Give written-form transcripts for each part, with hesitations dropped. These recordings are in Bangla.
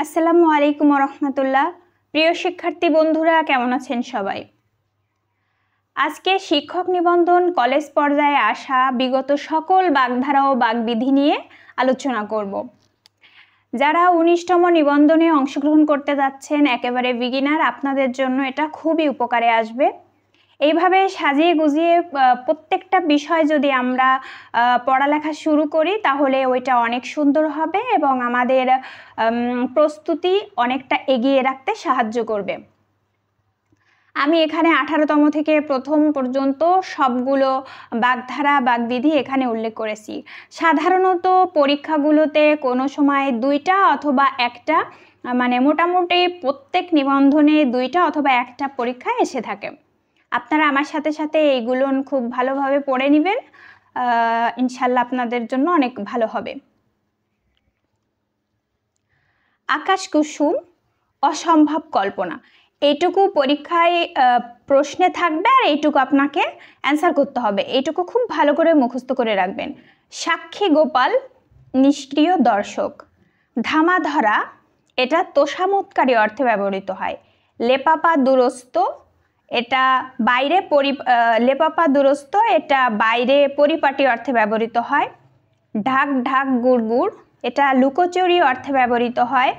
আসসালামু আলাইকুম রহমতুল্লাহ। প্রিয় শিক্ষার্থী বন্ধুরা, কেমন আছেন সবাই? আজকে শিক্ষক নিবন্ধন কলেজ পর্যায়ে আসা বিগত সকল বাগধারা ও বাগবিধি নিয়ে আলোচনা করব। যারা 19তম নিবন্ধনে অংশগ্রহণ করতে যাচ্ছেন, একেবারে বিগিনার, আপনাদের জন্য এটা খুবই উপকারে আসবে। এইভাবে সাজিয়ে গুজিয়ে প্রত্যেকটা বিষয় যদি আমরা পড়ালেখা শুরু করি তাহলে ওইটা অনেক সুন্দর হবে এবং আমাদের প্রস্তুতি অনেকটা এগিয়ে রাখতে সাহায্য করবে। আমি এখানে 18তম থেকে প্রথম পর্যন্ত সবগুলো বাগধারা বাগবিধি এখানে উল্লেখ করেছি। সাধারণত পরীক্ষাগুলোতে কোনো সময় 2টা অথবা 1টা, মানে মোটামুটি প্রত্যেক নিবন্ধনে 2টা অথবা 1টা পরীক্ষা এসে থাকে। আপনারা আমার সাথে সাথে এইগুলো খুব ভালোভাবে পড়ে নেবেন, ইনশাল্লাহ আপনাদের জন্য অনেক ভালো হবে। আকাশ কুসুম অসম্ভব কল্পনা, এইটুকু পরীক্ষায় প্রশ্নে থাকবে আর এইটুকু আপনাকে অ্যান্সার করতে হবে। এইটুকু খুব ভালো করে মুখস্থ করে রাখবেন। সাক্ষী গোপাল নিষ্ক্রিয় দর্শক। ধামাধরা, এটা তোষামোদকারী অর্থে ব্যবহৃত হয়। লেপাপা দুরস্ত, এটা বাইরে লেপাপা দুরস্ত, এটা বাইরে পরিপাটি অর্থে ব্যবহৃত হয়। ঢাক ঢাক গুড় গুড়, এটা লুকোচুরি অর্থে ব্যবহৃত হয়।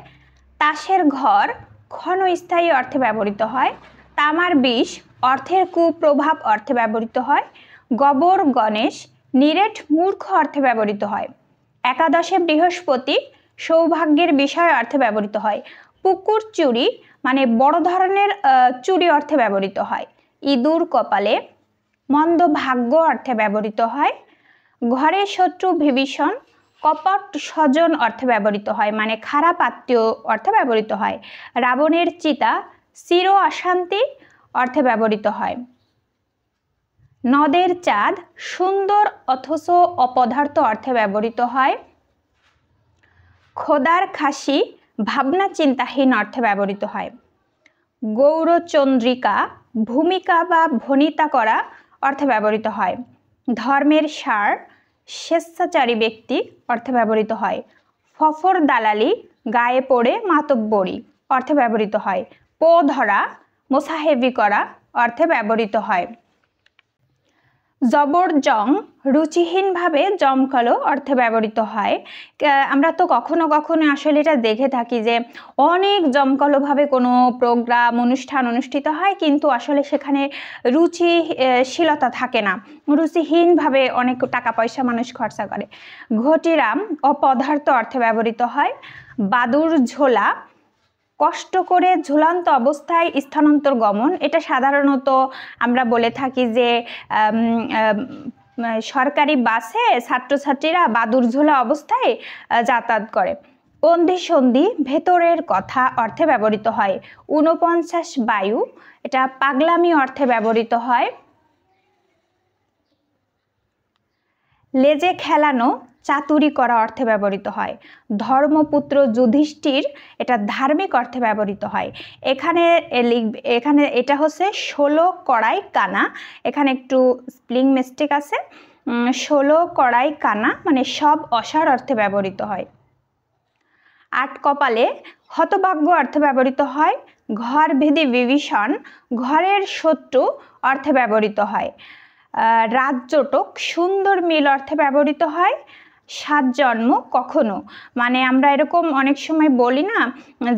তাসের ঘর ক্ষণস্থায়ী অর্থে ব্যবহৃত হয়। তামার বিষ অর্থের কুপ্রভাব অর্থে ব্যবহৃত হয়। গবর গণেশ নিরেট মূর্খ অর্থে ব্যবহৃত হয়। একাদশে বৃহস্পতি সৌভাগ্যের বিষয় অর্থে ব্যবহৃত হয়। পুকুর চুরি মানে বড় ধরনের চুরি অর্থে ব্যবহৃত হয়। ইঁদুর কপালে মন্দ ভাগ্য অর্থে ব্যবহৃত হয়। ঘরে শত্রু বিভীষণ কপট স্বজন অর্থে ব্যবহৃত হয়, মানে খারাপ আত্মীয় অর্থে ব্যবহৃত হয়। রাবণের চিতা চির অশান্তি অর্থে ব্যবহৃত হয়। নদের চাঁদ সুন্দর অথচ অপদার্থ অর্থে ব্যবহৃত হয়। খোদার খাসি ভাবনা চিন্তাহীন অর্থে ব্যবহৃত হয়। গৌরচন্দ্রিকা ভূমিকা বা ভনিতা করা অর্থে ব্যবহৃত হয়। ধর্মের সার স্বেচ্ছাচারী ব্যক্তি অর্থে ব্যবহৃত হয়। ফফর দালালি গায়ে পড়ে মাতব্বরি অর্থে ব্যবহৃত হয়। পো ধরা মোসাহেবি করা অর্থে ব্যবহৃত হয়। জবরজং রুচিহীনভাবে জমকালো অর্থে ব্যবহৃত হয়। আমরা তো কখনো কখনো আসলে এটা দেখে থাকি যে অনেক জমকালোভাবে কোনো প্রোগ্রাম অনুষ্ঠান অনুষ্ঠিত হয়, কিন্তু আসলে সেখানে রুচিশীলতা থাকে না, রুচিহীনভাবে অনেক টাকা পয়সা মানুষ খরচা করে। ঘটিরাম অপদার্থ অর্থে ব্যবহৃত হয়। বাদুর ঝোলা কষ্ট করে ঝুলন্ত অবস্থায় স্থানান্তর গমন, এটা সাধারণত আমরা বলে থাকি যে সরকারি বাসে ছাত্রছাত্রীরা বাদুর ঝোলা অবস্থায় যাতায়াত করে। অন্ধি সন্ধি ভেতরের কথা অর্থে ব্যবহৃত হয়। 49 বায়ু, এটা পাগলামি অর্থে ব্যবহৃত হয়। লেজে খেলানো চাতুরি করা অর্থে ব্যবহৃত হয়। ধর্মপুত্র যুধিষ্ঠির, এটা ধার্মিক অর্থে ব্যবহৃত হয়। এখানে এটা হচ্ছে 16 কড়াই কানা, এখানে একটু স্পেলিং মিস্টেক আছে। 16 কড়াই কানা মানে সব অসার অর্থে ব্যবহৃত হয়। 8 কপালে হতভাগ্য অর্থে ব্যবহৃত হয়। ঘর ভেদে বিভীষণ ঘরের শত্রু অর্থে ব্যবহৃত হয়। রাজ্যটক সুন্দর মিল অর্থে ব্যবহৃত হয়। 7 জন্ম কখনো, মানে আমরা এরকম অনেক সময় বলি না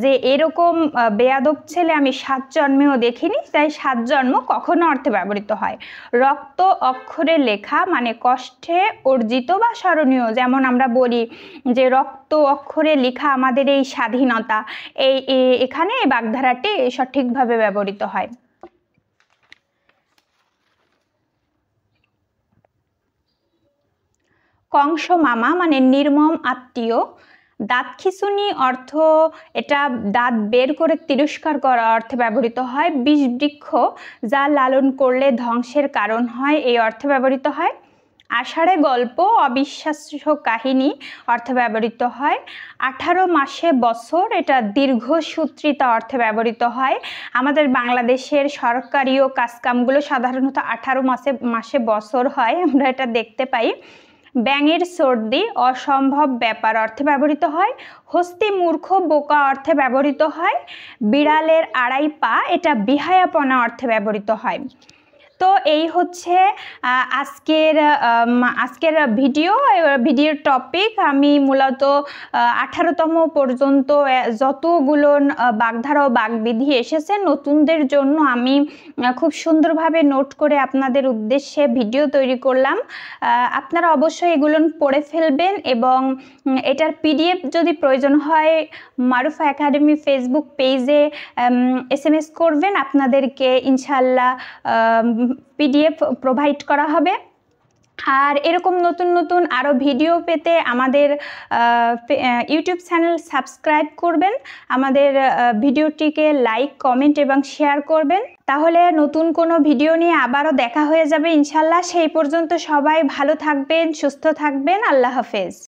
যে এরকম বেয়াদব ছেলে আমি 7 জন্মেও দেখিনি, তাই 7 জন্ম কখনো অর্থে ব্যবহৃত হয়। রক্ত অক্ষরে লেখা মানে কষ্টে অর্জিত বা স্মরণীয়, যেমন আমরা বলি যে রক্ত অক্ষরে লেখা আমাদের এই স্বাধীনতা, এখানে এই বাগধারাটি সঠিকভাবে ব্যবহৃত হয়। কংস মামা মানে নির্মম আত্মীয়। দাঁত খিঁচুনি অর্থ, এটা দাঁত বের করে তিরস্কার করা অর্থে ব্যবহৃত হয়। বিষ বৃক্ষ যা লালন করলে ধ্বংসের কারণ হয়, এই অর্থে ব্যবহৃত হয়। আষাঢ়ে গল্প অবিশ্বাস্য কাহিনী অর্থে ব্যবহৃত হয়। 18 মাসে বছর, এটা দীর্ঘসূত্রিতা অর্থে ব্যবহৃত হয়। আমাদের বাংলাদেশের সরকারিও কাজকামগুলো সাধারণত 18 মাসে বছর হয়, আমরা এটা দেখতে পাই। ব্যাঙের সর্দি অসম্ভব ব্যাপার অর্থে ব্যবহৃত হয়। হস্তি মূর্খ বোকা অর্থে ব্যবহৃত হয়। বিড়ালের আড়াই পা এটা বিহায়াপনা অর্থে ব্যবহৃত হয়। তো এই হচ্ছে আজকের ভিডিওর টপিক। আমি মূলত 18তম পর্যন্ত যতগুলো বাগধারা ও বাগবিধি এসেছে নতুনদের জন্য আমি খুব সুন্দরভাবে নোট করে আপনাদের উদ্দেশ্যে ভিডিও তৈরি করলাম। আপনারা অবশ্যই এগুলো পড়ে ফেলবেন এবং এটার পিডিএফ যদি প্রয়োজন হয় মারুফা একাডেমি ফেসবুক পেজে SMS করবেন, আপনাদেরকে ইনশাল্লাহ পিডিএফ প্রোভাইড করা হবে। আর এরকম নতুন নতুন আরও ভিডিও পেতে আমাদের ইউটিউব চ্যানেল সাবস্ক্রাইব করবেন, আমাদের ভিডিওটিকে লাইক কমেন্ট এবং শেয়ার করবেন। তাহলে নতুন কোনো ভিডিও নিয়ে আবারও দেখা হয়ে যাবে ইনশাল্লাহ। সেই পর্যন্ত সবাই ভালো থাকবেন, সুস্থ থাকবেন। আল্লাহ হাফেজ।